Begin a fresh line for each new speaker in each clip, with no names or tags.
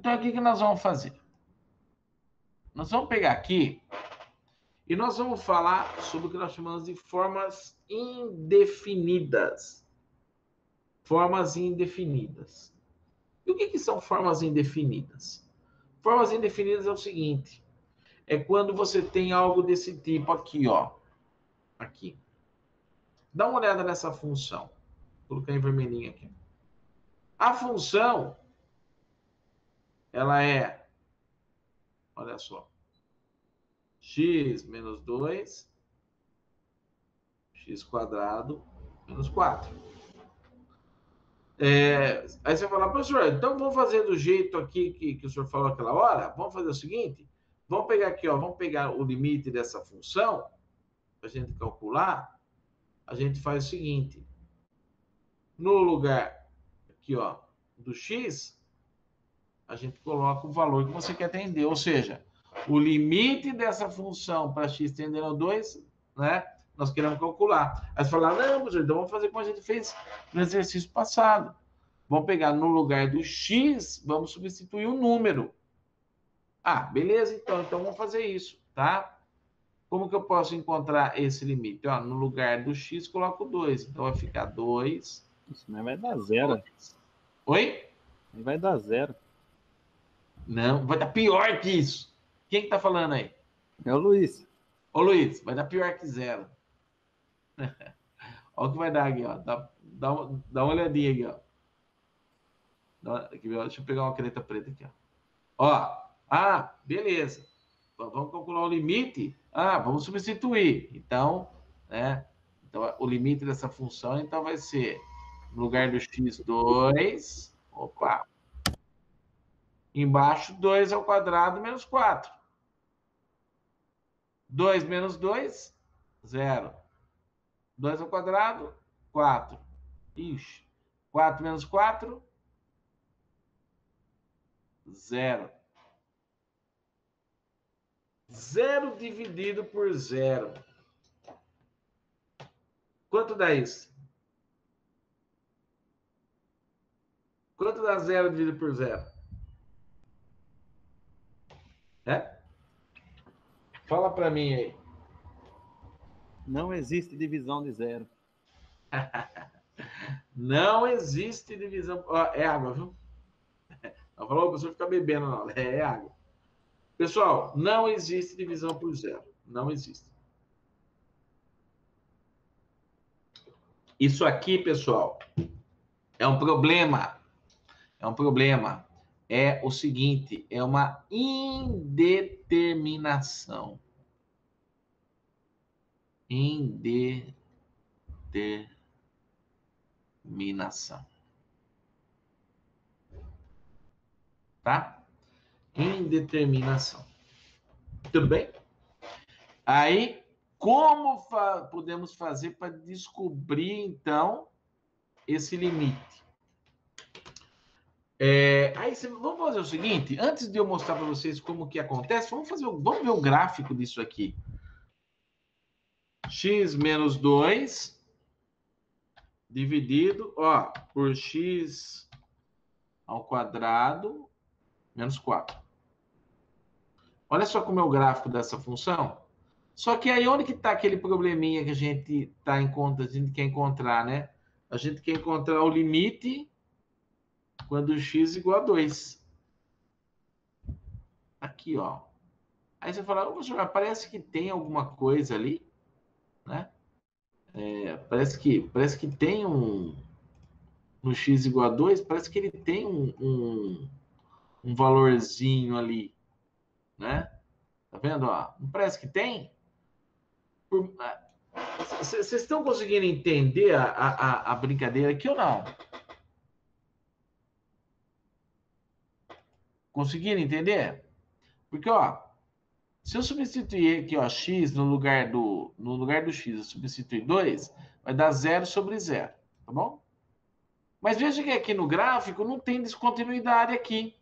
Então, o que nós vamos fazer? Nós vamos pegar aqui e nós vamos falar sobre o que nós chamamos de formas indefinidas. Formas indefinidas. E o que são formas indefinidas? Formas indefinidas é o seguinte: é quando você tem algo desse tipo aqui, ó. Aqui. Dá uma olhada nessa função. Vou colocar em vermelhinho aqui. A função, ela é, olha só, x menos 2, x quadrado menos 4. Aí você vai falar, professor, então vamos fazer do jeito aqui que o senhor falou aquela hora? Vamos fazer o seguinte, vamos pegar aqui, ó, vamos pegar o limite dessa função, para a gente calcular, a gente faz o seguinte, no lugar aqui, ó, do x, a gente coloca o valor que você quer atender, ou seja, o limite dessa função para x tendendo a 2, né, nós queremos calcular. Aí você fala, não, professor, então vamos fazer como a gente fez no exercício passado. Vamos pegar no lugar do x, vamos substituir um número. Ah, beleza, então vamos fazer isso, tá? Como que eu posso encontrar esse limite? Ó, no lugar do x, coloco 2. Então vai ficar 2.
Isso, mas vai dar zero.
Oi?
Vai dar zero.
Não, vai dar pior que isso. Quem que tá falando aí?
É o Luiz.
Ô, Luiz, vai dar pior que zero. Olha o que vai dar aqui, ó. Dá uma olhadinha aqui, ó. Deixa eu pegar uma caneta preta aqui, ó. Ó, beleza. Vamos calcular o limite. Vamos substituir. Então, né? Então, o limite dessa função, então, vai ser, no lugar do x2, opa, embaixo, 2 ao quadrado menos 4. 2 menos 2, 0. 2 ao quadrado, 4. Ixi, 4 menos 4, 0. 0 dividido por 0. Quanto dá isso? Quanto dá 0 dividido por 0? Fala para mim aí.
Não existe divisão de zero.
Não existe divisão. É água, viu? Não falou para você ficar bebendo, não. É água. Pessoal, não existe divisão por 0. Não existe. Isso aqui, pessoal, é um problema. É um problema. É o seguinte, é uma indeterminação. Indeterminação. Tá? Indeterminação. Tudo bem? Aí, como podemos fazer para descobrir, então, esse limite? Vamos fazer o seguinte, antes de eu mostrar para vocês como que acontece, vamos ver o gráfico disso aqui. X menos 2 dividido, ó, por x ao quadrado menos 4. Olha só como é o gráfico dessa função. Só que aí onde que está aquele probleminha que a gente quer encontrar, né? A gente quer encontrar o limite quando x igual a 2. Aqui, ó. Aí você fala, professor, parece que tem alguma coisa ali, né? Parece que tem no x igual a 2, parece que ele tem um valorzinho ali, né? Tá vendo? Ó? Não parece que tem? Vocês estão conseguindo entender a brincadeira aqui ou não? Conseguiram entender? Porque, ó, se eu substituir aqui, ó, x no lugar do x, eu substituir 2, vai dar 0 sobre 0, tá bom? Mas veja que aqui no gráfico não tem descontinuidade aqui.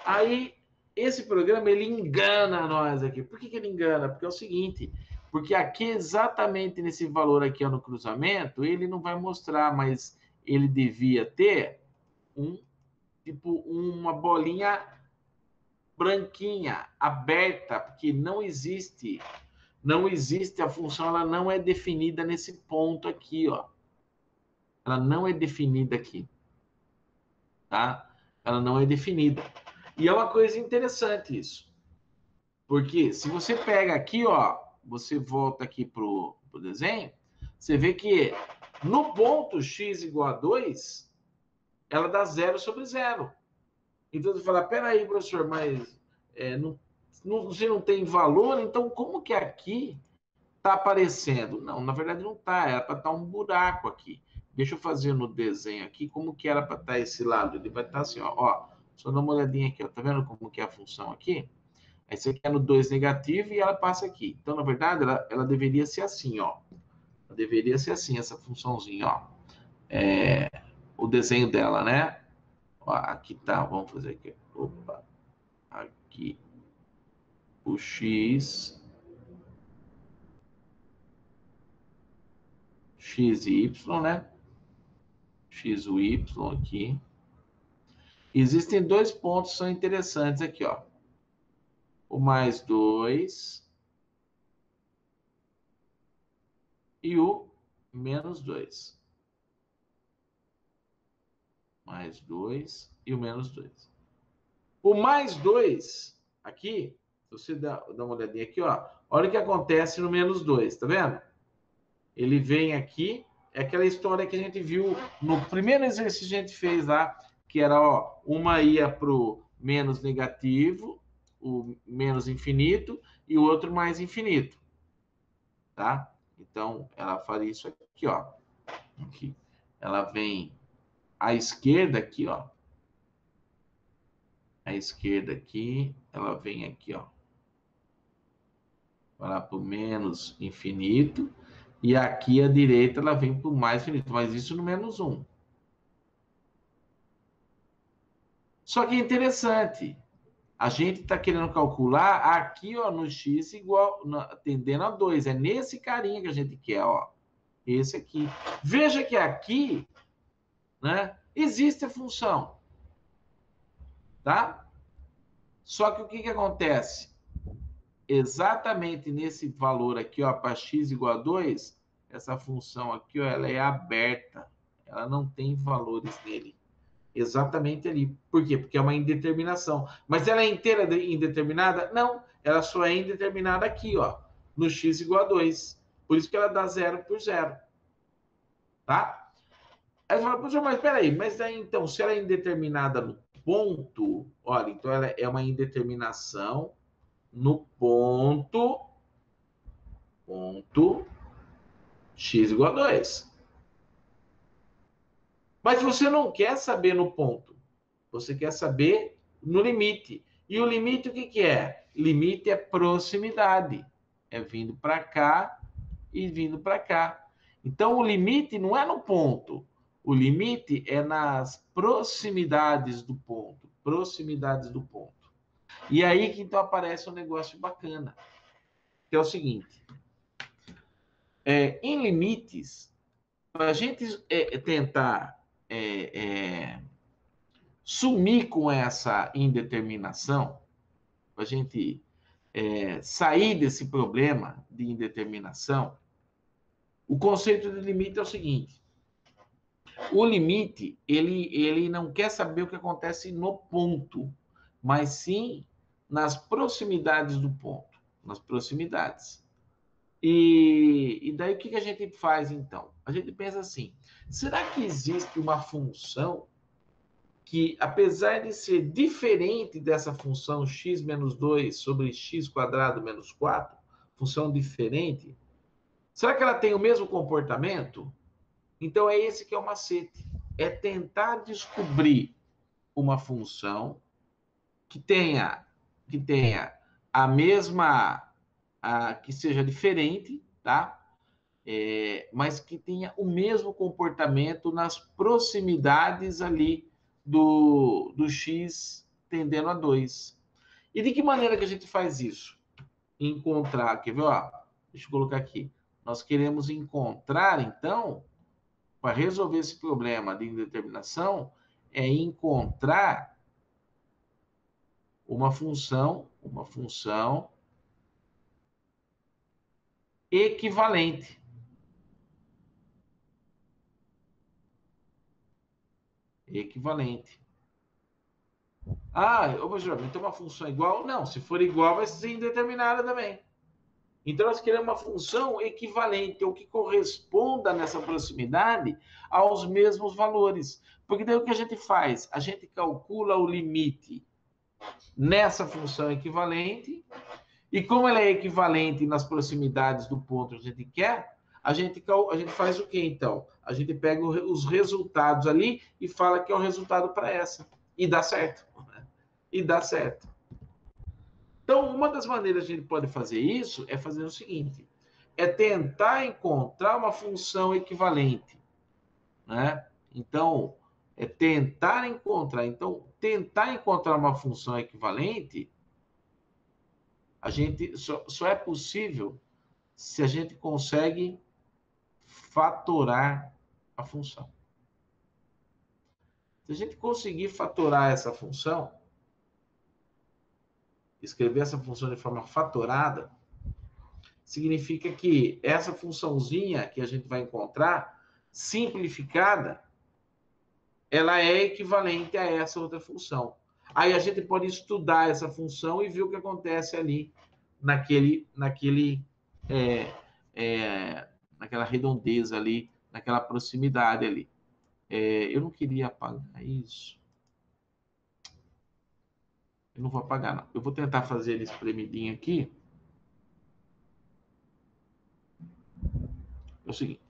Aí, esse programa, ele engana nós aqui. Por que ele engana? Porque é o seguinte, porque aqui, exatamente nesse valor aqui, ó, no cruzamento, ele não vai mostrar, mas ele devia ter uma bolinha branquinha, aberta, porque não existe a função, ela não é definida nesse ponto aqui, ó. Ela não é definida aqui, tá? Ela não é definida. E é uma coisa interessante isso. Porque se você pega aqui, ó, você volta aqui pro desenho, você vê que no ponto x igual a 2, ela dá 0 sobre 0. Então você fala, peraí, professor, mas você não tem valor, então como que aqui está aparecendo? Não, na verdade não está, era para estar um buraco aqui. Deixa eu fazer no desenho aqui como que era para estar esse lado. Ele vai estar assim, ó, só dá uma olhadinha aqui, ó, tá vendo como que é a função aqui? Aí você quer no 2 negativo e ela passa aqui. Então, na verdade, ela deveria ser assim, ó. Ela deveria ser assim, essa funçãozinha, ó. O desenho dela, né? Ó, aqui tá, vamos fazer aqui. Opa, aqui. O x e y, né? X e y aqui. Existem dois pontos que são interessantes aqui, ó. O mais 2 e o menos 2. Mais 2 e o menos 2. O mais 2 aqui, se você dá uma olhadinha aqui, ó. Olha o que acontece no menos 2, tá vendo? Ele vem aqui, é aquela história que a gente viu no primeiro exercício que a gente fez lá, que era, ó, uma ia para o menos negativo, o menos infinito, e o outro mais infinito, tá? Então, ela faria isso aqui, ó. Aqui. Ela vem à esquerda aqui, ó. À esquerda aqui, ela vem aqui, ó. Vai lá para o menos infinito, e aqui à direita ela vem para o mais infinito, mas isso no menos 1. Só que é interessante, a gente está querendo calcular aqui, ó, no x igual, tendendo a 2. É nesse carinha que a gente quer, ó. Esse aqui. Veja que aqui, né, existe a função, tá? Só que o que acontece? Exatamente nesse valor aqui, ó, para x igual a 2, essa função aqui, ó, ela é aberta. Ela não tem valores nele. Exatamente ali. Por quê? Porque é uma indeterminação. Mas ela é inteira indeterminada? Não. Ela só é indeterminada aqui, ó, no x igual a 2. Por isso que ela dá 0 por 0. Tá? Aí você fala, professor, mas peraí, mas daí então, se ela é indeterminada no ponto, olha, então ela é uma indeterminação no ponto x igual a 2. Mas você não quer saber no ponto. Você quer saber no limite. E o limite o que é? Limite é proximidade. É vindo para cá e vindo para cá. Então, o limite não é no ponto. O limite é nas proximidades do ponto. Proximidades do ponto. E aí que então aparece um negócio bacana. Que é o seguinte. Em limites, para a gente tentar sumir com essa indeterminação, para a gente sair desse problema de indeterminação, o conceito de limite é o seguinte: o limite ele não quer saber o que acontece no ponto, mas sim nas proximidades do ponto, nas proximidades. E daí o que a gente faz então? A gente pensa assim: será que existe uma função que, apesar de ser diferente dessa função x menos 2 sobre x quadrado menos 4, função diferente, será que ela tem o mesmo comportamento? Então é esse que é o macete. É tentar descobrir uma função que tenha a mesma, que seja diferente, tá? Mas que tenha o mesmo comportamento nas proximidades ali do x tendendo a 2. E de que maneira que a gente faz isso? Encontrar, quer ver? Ó, deixa eu colocar aqui. Nós queremos encontrar, então, para resolver esse problema de indeterminação, é encontrar uma função equivalente. Equivalente. Ah, ô, professor, então uma função igual? Não, se for igual, vai ser indeterminada também. Então, nós queremos uma função equivalente, ou que corresponda nessa proximidade aos mesmos valores. Porque daí o que a gente faz? A gente calcula o limite nessa função equivalente, e como ela é equivalente nas proximidades do ponto que a gente quer, a gente faz o quê, então? A gente pega os resultados ali e fala que é o resultado para essa. E dá certo. E dá certo. Então, uma das maneiras que a gente pode fazer isso é fazer o seguinte: é tentar encontrar uma função equivalente, né? Então, é tentar encontrar. Então, tentar encontrar uma função equivalente, a gente só é possível se a gente consegue fatorar a função. Se a gente conseguir fatorar essa função, escrever essa função de forma fatorada, significa que essa funçãozinha que a gente vai encontrar, simplificada, ela é equivalente a essa outra função. Aí a gente pode estudar essa função e ver o que acontece ali naquela redondeza ali, naquela proximidade ali. Eu não queria apagar isso. Eu não vou apagar, não. Eu vou tentar fazer ele espremidinho aqui. É o seguinte.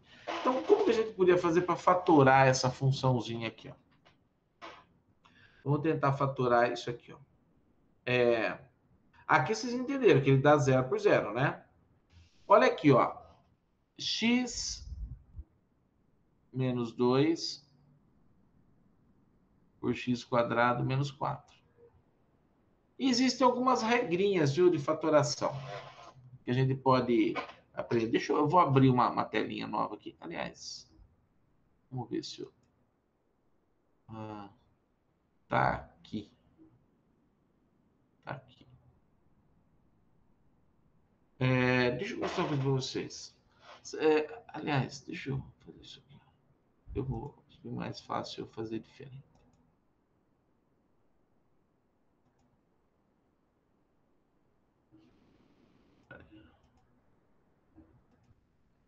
Então, como que a gente podia fazer para fatorar essa funçãozinha aqui, ó? Vamos tentar fatorar isso aqui, ó. Aqui vocês entenderam que ele dá 0 por 0, né? Olha aqui, ó. X menos 2 por x quadrado menos 4. E existem algumas regrinhas, viu, de fatoração que a gente pode aprender. Eu vou abrir uma telinha nova aqui. Aliás, vamos ver se eu... tá aqui. Tá aqui. Deixa eu mostrar uma coisa para vocês. Aliás, deixa eu fazer isso aqui. Eu vou... Acho que é mais fácil eu fazer diferente.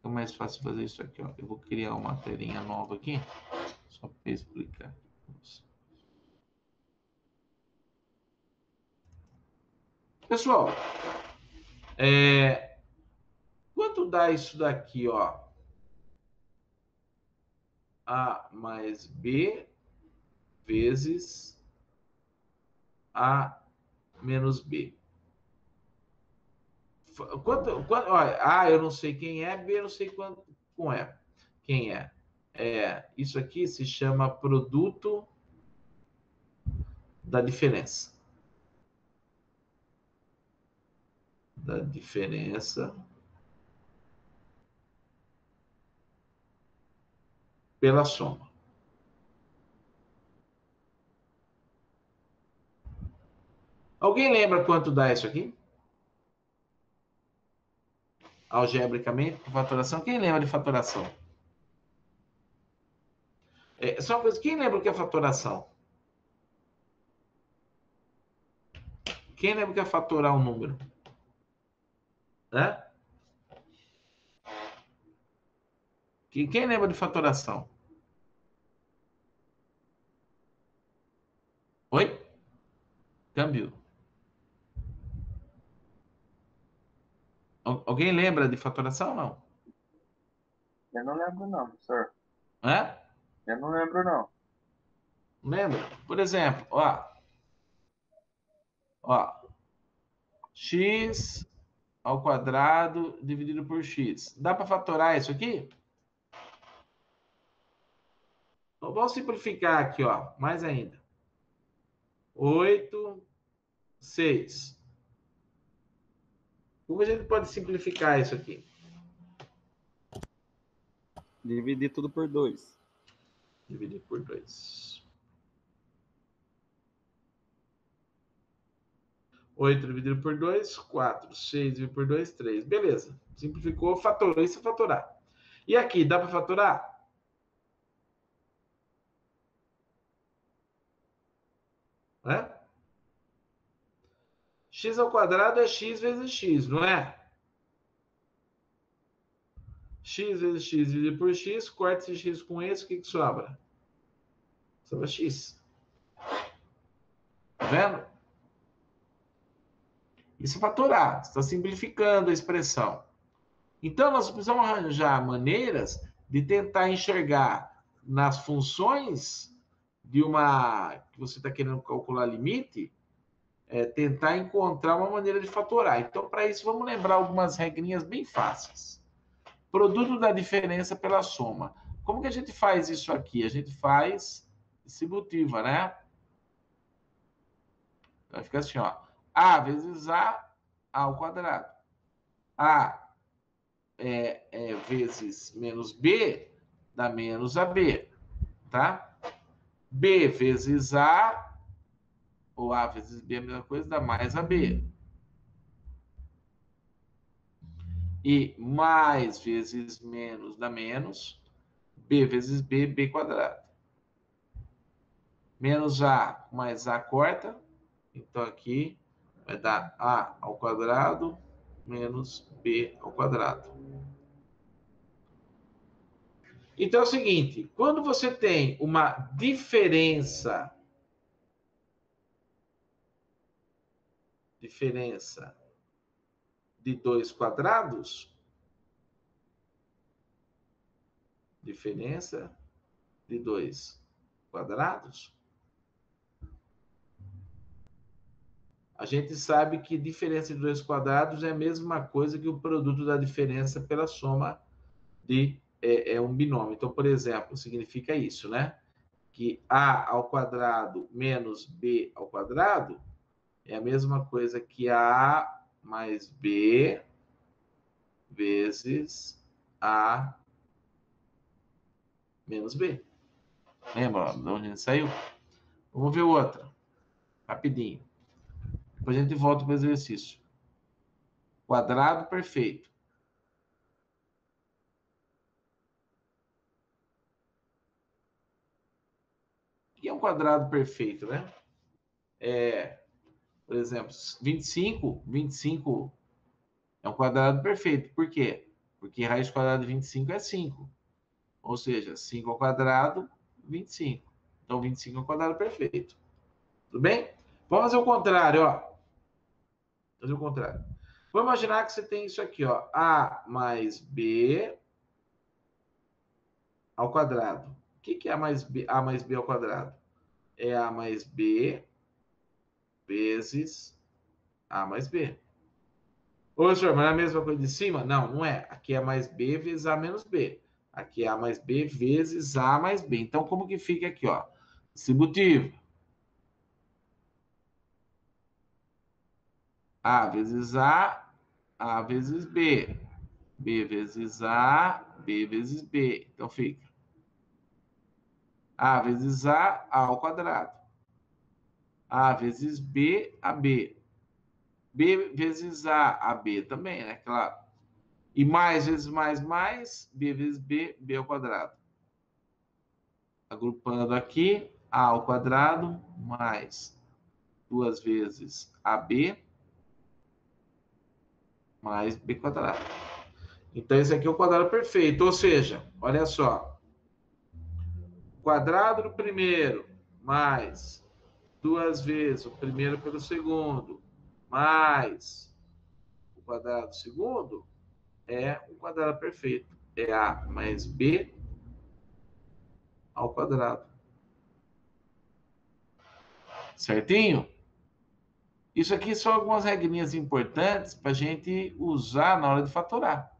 É mais fácil fazer isso aqui, ó. Eu vou criar uma telinha nova aqui, só para explicar. Pessoal, quanto dá isso daqui, ó? A mais B vezes A menos B. A eu não sei quem é, B eu não sei quem é. Isso aqui se chama produto da diferença. Da diferença pela soma. Alguém lembra quanto dá isso aqui? Algebricamente, por fatoração. Quem lembra de fatoração? Só uma coisa, quem lembra o que é fatoração? Quem lembra o que é fatorar um número? Né? Quem lembra de fatoração? Oi? Câmbio. Alguém lembra de fatoração ou não?
Eu não lembro não, professor.
É?
Eu não lembro não.
Lembra? Por exemplo, ó, x ao quadrado dividido por x. Dá para fatorar isso aqui? Então, vamos simplificar aqui, ó, mais ainda. 8, 6. Como a gente pode simplificar isso aqui?
Dividir tudo por 2.
Dividir por 2. 8 dividido por 2, 4. 6 dividido por 2, 3. Beleza. Simplificou, fatorou. Isso é fatorar. E aqui, dá para fatorar? Né? X ao quadrado é x vezes x, não é? X vezes x dividido por x, corta esse x com esse, o que sobra? Sobra x. Tá vendo? Isso é fatorar. Você está simplificando a expressão. Então, nós precisamos arranjar maneiras de tentar enxergar nas funções de uma que você está querendo calcular limite, tentar encontrar uma maneira de fatorar. Então, para isso, vamos lembrar algumas regrinhas bem fáceis. Produto da diferença pela soma. Como que a gente faz isso aqui? A gente faz distributiva, né? Vai ficar assim, ó. A vezes A ao quadrado. A vezes menos B dá menos AB, tá? B vezes A, ou A vezes B é a mesma coisa, dá mais AB. E mais vezes menos dá menos. B vezes B, B quadrado. Menos A mais A corta. Então, aqui vai dar A ao quadrado menos B ao quadrado. Então, é o seguinte. Quando você tem uma diferença de dois quadrados, diferença de dois quadrados, a gente sabe que diferença de dois quadrados é a mesma coisa que o produto da diferença pela soma de um binômio. Então, por exemplo, significa isso, né? Que A ao quadrado menos B ao quadrado é a mesma coisa que A mais B vezes A menos B. Lembra de onde a gente saiu? Vamos ver outra. Rapidinho. Depois a gente volta para o exercício. Quadrado perfeito. O que é um quadrado perfeito, né? Por exemplo, 25 é um quadrado perfeito. Por quê? Porque raiz quadrada de 25 é 5. Ou seja, 5 ao quadrado, 25. Então, 25 é um quadrado perfeito. Tudo bem? Vamos fazer o contrário, ó. Fazer o contrário. Vamos imaginar que você tem isso aqui, ó. A mais B ao quadrado. O que é A mais B ao quadrado? É A mais B vezes A mais B. Ô, senhor, mas é a mesma coisa de cima? Não, não é. Aqui é A mais B vezes A menos B. Aqui é A mais B vezes A mais B. Então, como que fica aqui, ó? Distributivo. A vezes A vezes B. B vezes A, B vezes B. Então, fica A vezes A ao quadrado. A vezes B, AB. B vezes A, AB também, né? Claro. E mais vezes mais, B vezes B, B ao quadrado. Agrupando aqui, A ao quadrado mais 2 vezes AB mais B quadrado. Então, esse aqui é o quadrado perfeito. Ou seja, olha só. Quadrado do primeiro mais 2 vezes o primeiro pelo segundo mais o quadrado do segundo é um quadrado perfeito. É A mais B ao quadrado. Certinho? Isso aqui são algumas regrinhas importantes para a gente usar na hora de fatorar.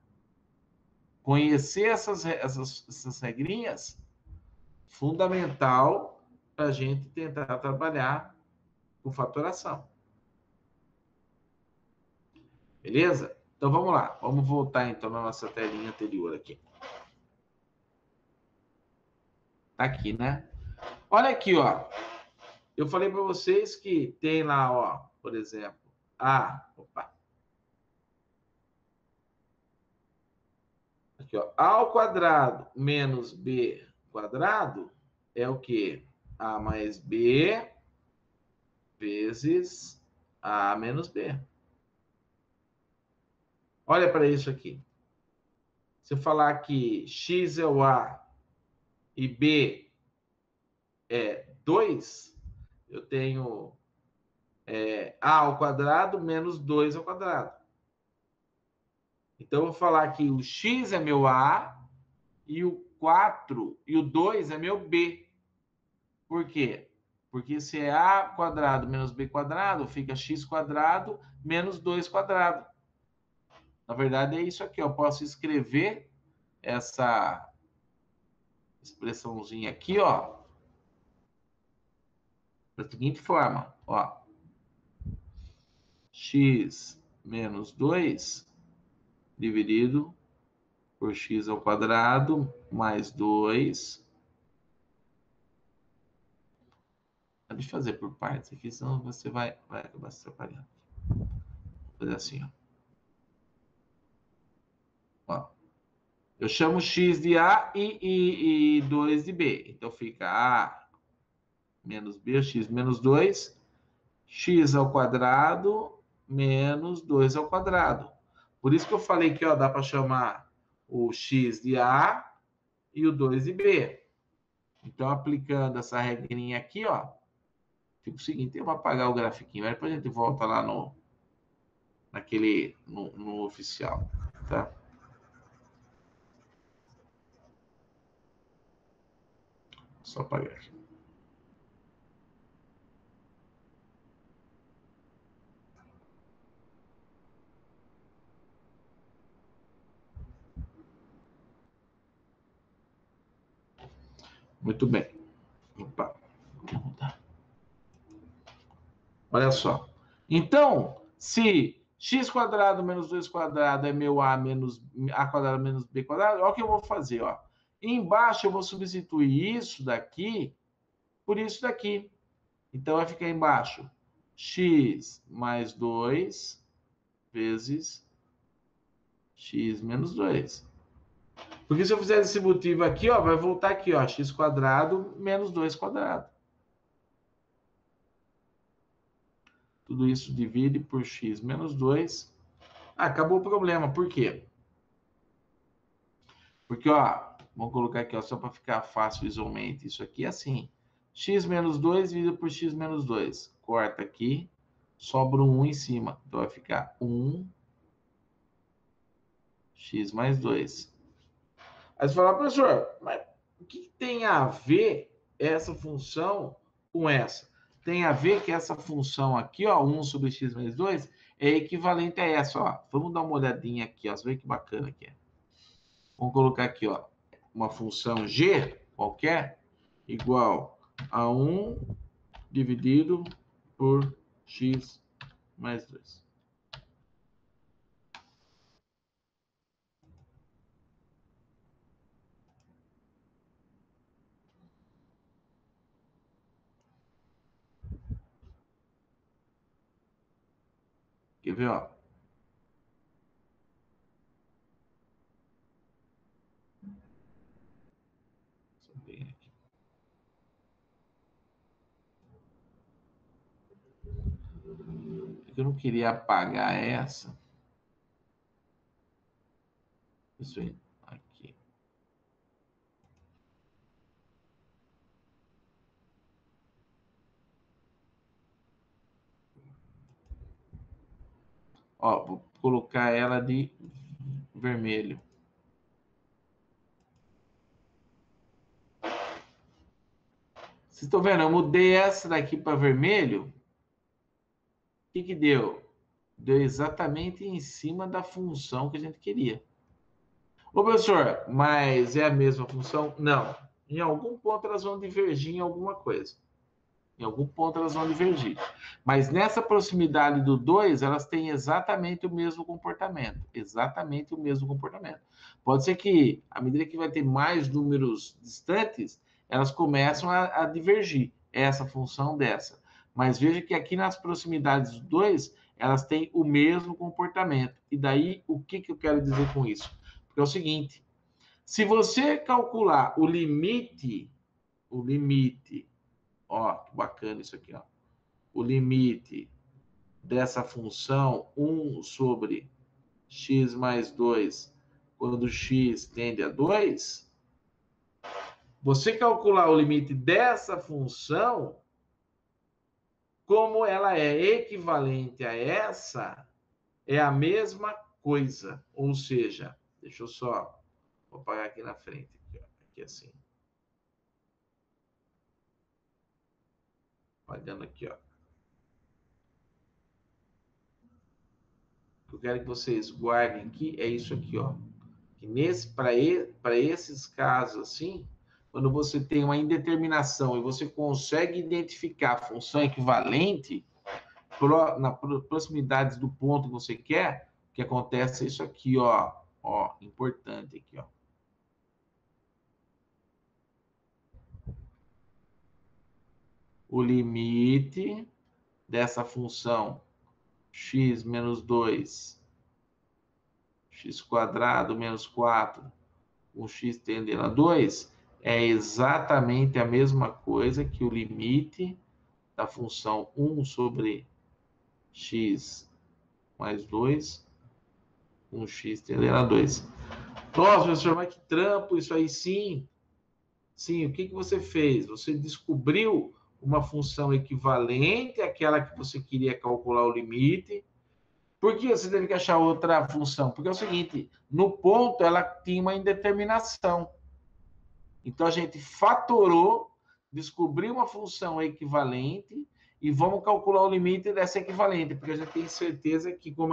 Conhecer essas regrinhas, fundamental para a gente tentar trabalhar com fatoração. Beleza? Então vamos lá. Vamos voltar então na nossa telinha anterior aqui. Tá aqui, né? Olha aqui, ó. Eu falei para vocês que tem lá, ó, por exemplo, A. Opa. Aqui, ó. A ao quadrado menos B quadrado é o quê? A mais B vezes A menos B. Olha para isso aqui. Se eu falar que x é o A e B é 2, eu tenho A ao quadrado menos 2 ao quadrado. Então, eu vou falar que o x é meu A e o 4 e o 2 é meu B. Por quê? Porque se é A quadrado menos B quadrado, fica x quadrado menos 2 quadrado. Na verdade, é isso aqui. Eu posso escrever essa expressãozinha aqui, ó, da seguinte forma, ó. X menos 2 dividido por x ao quadrado mais 2. Deixa eu fazer por partes aqui, senão você vai acabar se atrapalhando. Vou fazer assim, ó. Eu chamo x de A e 2 de B. Então fica A menos B, x menos 2, x ao quadrado menos 2 ao quadrado. Por isso que eu falei que ó, dá para chamar o x de A e o 2 de B. Então, aplicando essa regrinha aqui, ó, fica o seguinte, eu vou apagar o grafiquinho, mas depois a gente volta lá no oficial, tá? Só apagar aqui. Muito bem. Opa, vamos mudar. Olha só. Então, se x quadrado menos 2 quadrado é meu A menos A quadrado menos B quadrado, olha o que eu vou fazer, ó. Embaixo eu vou substituir isso daqui por isso daqui. Então, vai ficar embaixo x mais 2 vezes x menos 2. Porque se eu fizer esse motivo aqui, ó, vai voltar aqui, ó, x quadrado menos 2 quadrado. Tudo isso divide por x menos 2. Ah, acabou o problema. Por quê? Porque, ó, vamos colocar aqui, ó, só para ficar fácil visualmente. Isso aqui é assim. X menos 2 dividido por x menos 2. Corta aqui, sobra um 1 em cima. Então, vai ficar 1 x mais 2. Aí você fala, professor, mas o que tem a ver essa função com essa? Tem a ver que essa função aqui, ó, 1 sobre x mais 2, é equivalente a essa, ó. Vamos dar uma olhadinha aqui, ó. Você vê que bacana que é. Vamos colocar aqui, ó, uma função g qualquer igual a 1 dividido por x mais 2. Quer ver, ó? Só bem aqui. Eu não queria apagar essa. Isso aí, aqui. Ó, vou colocar ela de vermelho. Vocês estão vendo? Eu mudei essa daqui para vermelho. O que que deu? Deu exatamente em cima da função que a gente queria. Ô, professor, mas é a mesma função? Não. Em algum ponto elas vão divergir em alguma coisa. Em algum ponto elas vão divergir. Mas nessa proximidade do 2, elas têm exatamente o mesmo comportamento. Exatamente o mesmo comportamento. Pode ser que, à medida que vai ter mais números distantes, elas começam a divergir. Essa função dessa. Mas veja que aqui nas proximidades do 2, elas têm o mesmo comportamento. E daí, o que eu quero dizer com isso? Porque é o seguinte, se você calcular o limite, ó, que bacana isso aqui, ó, o limite dessa função 1 sobre x mais 2, quando x tende a 2, você calcular o limite dessa função, como ela é equivalente a essa, é a mesma coisa. Ou seja, deixa eu só, vou apagar aqui na frente, aqui assim. Apagando aqui, ó. O que eu quero que vocês guardem aqui é isso aqui, ó. Que para esses casos assim, quando você tem uma indeterminação e você consegue identificar a função equivalente na proximidades do ponto que você quer, o que acontece é isso aqui, ó, importante aqui, ó. O limite dessa função x menos 2, x quadrado menos 4, com x tendendo a 2, é exatamente a mesma coisa que o limite da função 1 sobre x mais 2, com x tendendo a 2. Nossa, professor, mas que trampo isso aí, sim. Sim, o que você fez? Você descobriu uma função equivalente àquela que você queria calcular o limite. Por que você teve que achar outra função? Porque é o seguinte, no ponto ela tinha uma indeterminação. Então a gente fatorou, descobriu uma função equivalente e vamos calcular o limite dessa equivalente, porque a gente tem certeza que como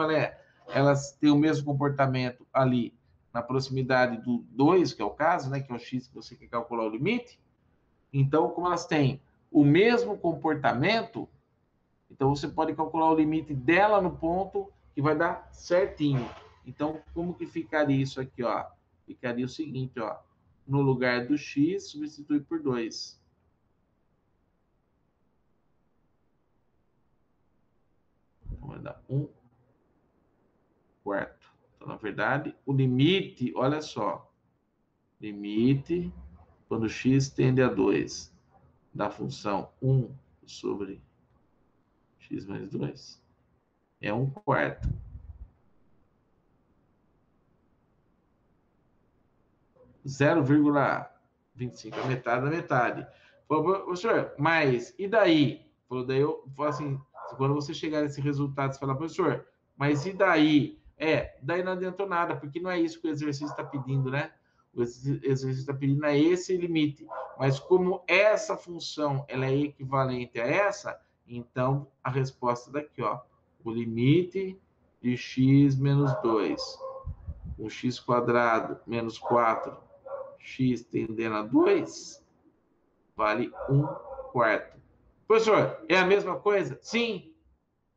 elas têm o mesmo comportamento ali na proximidade do 2, que é o caso, né, que é o x que você quer calcular o limite. Então, como elas têm o mesmo comportamento, então você pode calcular o limite dela no ponto que vai dar certinho. Então, como que ficaria isso aqui, ó? Ficaria o seguinte, ó. No lugar do x, substitui por 2. Então, vai dar 1 quarto. Então, na verdade, o limite, olha só. Limite, quando x tende a 2, da função 1 sobre x mais 2, é 1 quarto. 0,25, a metade da metade. Falou, professor, mas e daí? Falou, daí eu falo assim, quando você chegar nesse resultado, você fala, professor, mas e daí? Daí não adiantou nada, porque não é isso que o exercício está pedindo, né? O exercício está pedindo é esse limite. Mas como essa função ela é equivalente a essa, então a resposta daqui, ó. O limite de x menos 2, com x quadrado menos 4, x tendendo a 2, vale 1 quarto. Professor, é a mesma coisa? Sim,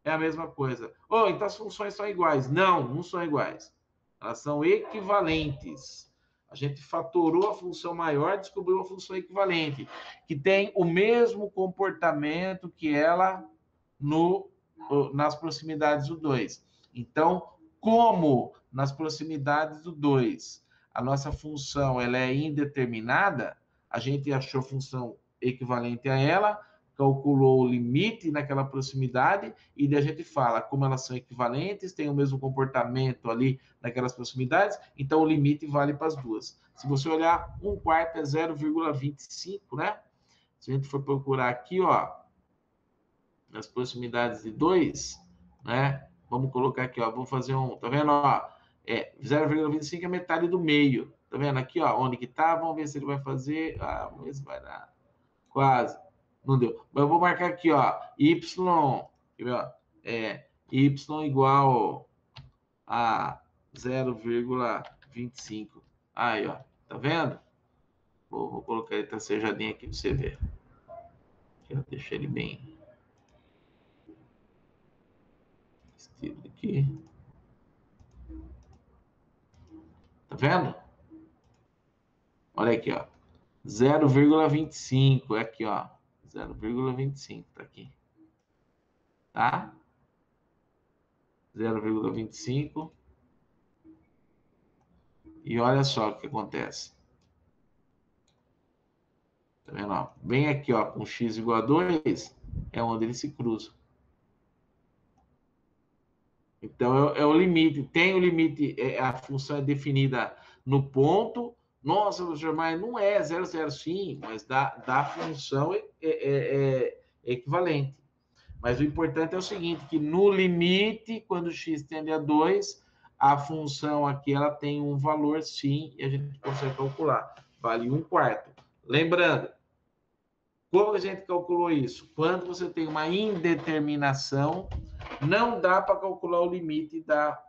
é a mesma coisa. Então as funções são iguais. Não, não são iguais. Elas são equivalentes. A gente fatorou a função maior, descobriu uma função equivalente, que tem o mesmo comportamento que ela nas proximidades do 2. Então, como nas proximidades do 2 a nossa função ela é indeterminada, a gente achou a função equivalente a ela, calculou o limite naquela proximidade e daí a gente fala como elas são equivalentes, têm o mesmo comportamento ali naquelas proximidades, então o limite vale para as duas. Se você olhar, 1 quarto é 0,25, né? Se a gente for procurar aqui, ó, nas proximidades de 2, né? Vamos colocar aqui, ó, vou fazer tá vendo, ó? 0,25 é metade do meio. Tá vendo aqui, ó, onde que tá? Vamos ver se ele vai fazer. Vamos ver se vai dar. Quase. Não deu. Mas eu vou marcar aqui, ó, y, quer ver, ó? Y igual a 0,25. Aí, ó, tá vendo? Vou colocar ele tracejadinho aqui para você ver. Quero deixar ele bem estilo aqui. Tá vendo? Olha aqui, ó. 0,25 é aqui, ó. 0,25 tá aqui. Tá? 0,25. E olha só o que acontece. Tá vendo? Ó? Bem aqui, ó, com x igual a 2, é onde eles se cruzam. Então, é o limite. Tem o limite, a função é definida no ponto. Nossa, professor, mas não é 0,0 sim, mas da função é equivalente. Mas o importante é o seguinte, que no limite, quando x tende a 2, a função aqui ela tem um valor sim, e a gente consegue calcular. Vale 1/4. Lembrando, como a gente calculou isso? Quando você tem uma indeterminação, não dá para calcular o limite da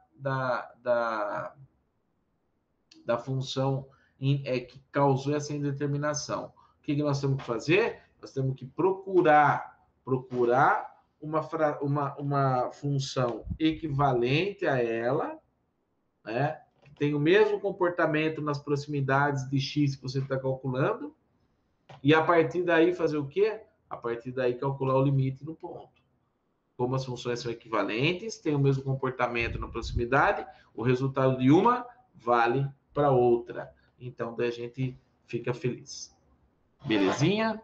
função que causou essa indeterminação. O que nós temos que fazer? Nós temos que procurar uma função equivalente a ela, né? Que tem o mesmo comportamento nas proximidades de x que você está calculando, e a partir daí fazer o quê? A partir daí calcular o limite no ponto. Como as funções são equivalentes, têm o mesmo comportamento na proximidade, o resultado de uma vale para outra. Então, daí a gente fica feliz. Belezinha?